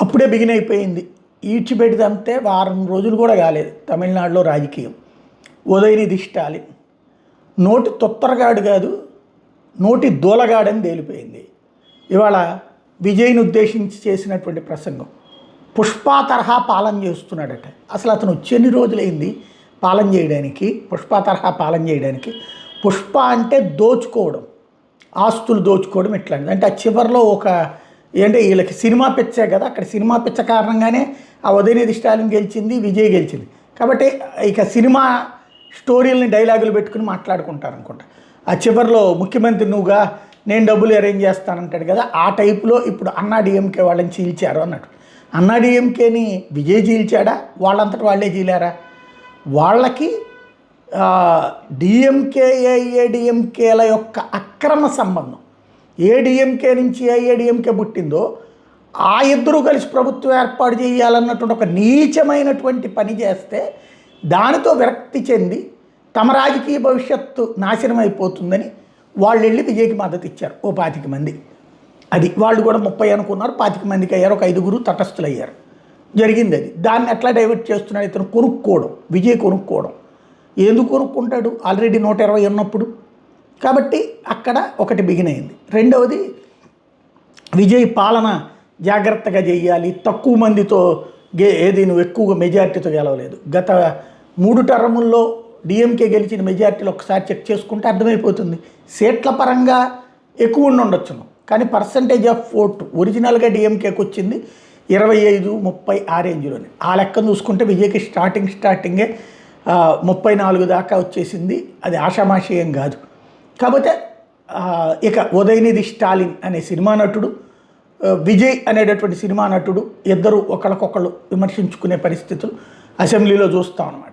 అప్పుడే బిగిన్ అయిపోయింది. ఈడ్చిపెడితే వారం రోజులు కూడా కాలేదు తమిళనాడులో రాజకీయం. ఉదయనిధి స్టాలిన్ నోటి తొత్తరగాడు కాదు, నోటి దూలగాడని తేలిపోయింది. ఇవాళ విజయ్ని ఉద్దేశించి చేసినటువంటి ప్రసంగం పుష్ప తరహా పాలన చేస్తున్నాడట. అసలు అతను వచ్చేన్ని రోజులైంది పాలన చేయడానికి, పుష్ప తరహా పాలన చేయడానికి. పుష్ప అంటే దోచుకోవడం, ఆస్తులు దోచుకోవడం ఇట్లాంటిది. అంటే ఆ చివరిలో ఒక ఏంటంటే వీళ్ళకి సినిమా పిచ్చే కదా, అక్కడ సినిమా పిచ్చ కారణంగానే ఆ ఉదయనిధి స్టాలిన్ గెలిచింది, విజయ్ గెలిచింది. కాబట్టి ఇక సినిమా స్టోరీలని డైలాగులు పెట్టుకుని మాట్లాడుకుంటారు అనుకుంటా. ఆ చివరిలో ముఖ్యమంత్రి నువ్వుగా నేను డబ్బులు అరేంజ్ చేస్తానంటాడు కదా, ఆ టైపులో ఇప్పుడు అన్నా డిఎంకే వాళ్ళని చీల్చారు అన్నట్టు. అన్నా డిఎంకేని విజయ్ చీల్చాడా, వాళ్ళంతటి వాళ్ళే చీలారా? వాళ్ళకి డిఎంకే ఏఐఏడిఎంకేల యొక్క అక్రమ సంబంధం, ఏడిఎంకే నుంచి ఏఐఏడిఎంకే పుట్టిందో ఆ ఇద్దరూ కలిసి ప్రభుత్వం ఏర్పాటు చేయాలన్నటువంటి ఒక నీచమైనటువంటి పని చేస్తే దానితో విరక్తి చెంది తమ రాజకీయ భవిష్యత్తు నాశనం అయిపోతుందని వాళ్ళు వెళ్ళి విజయ్కి మద్దతు ఇచ్చారు. ఓ 25 మంది. అది వాళ్ళు కూడా 30 అనుకున్నారు, 25 మందికి అయ్యారు, ఒక 5గురు తటస్థులు అయ్యారు. జరిగింది అది. దాన్ని ఎట్లా డైవర్ట్ చేస్తున్నాడు ఇతను? కొనుక్కోవడం, విజయ్ కొనుక్కోవడం. ఎందుకు కొనుక్కుంటాడు? ఆల్రెడీ 120 ఉన్నప్పుడు. కాబట్టి అక్కడ ఒకటి బిగిన్ అయింది. రెండవది, విజయ్ పాలన జాగ్రత్తగా చేయాలి, తక్కువ మందితో ఏది నువ్వు ఎక్కువగా మెజార్టీతో గెలవలేదు. గత 3 టర్ముల్లో డిఎంకే గెలిచిన మెజార్టీలు ఒకసారి చెక్ చేసుకుంటే అర్థమైపోతుంది. సీట్ల పరంగా ఎక్కువ ఉండొచ్చును, కానీ పర్సంటేజ్ ఆఫ్ ఓట్ ఒరిజినల్గా డిఎంకేకి వచ్చింది 25-30 ఆ రేంజ్లోనే. ఆ లెక్కను చూసుకుంటే విజయ్కి స్టార్టింగే 34 దాకా వచ్చేసింది. అది ఆషామాషయం కాదు. కాకపోతే ఇక ఉదయనిధి స్టాలిన్ అనే సినిమా నటుడు, విజయ్ అనేటటువంటి సినిమా నటుడు ఇద్దరు ఒకరికొకళ్ళు విమర్శించుకునే పరిస్థితులు అసెంబ్లీలో చూస్తాం అన్నమాట.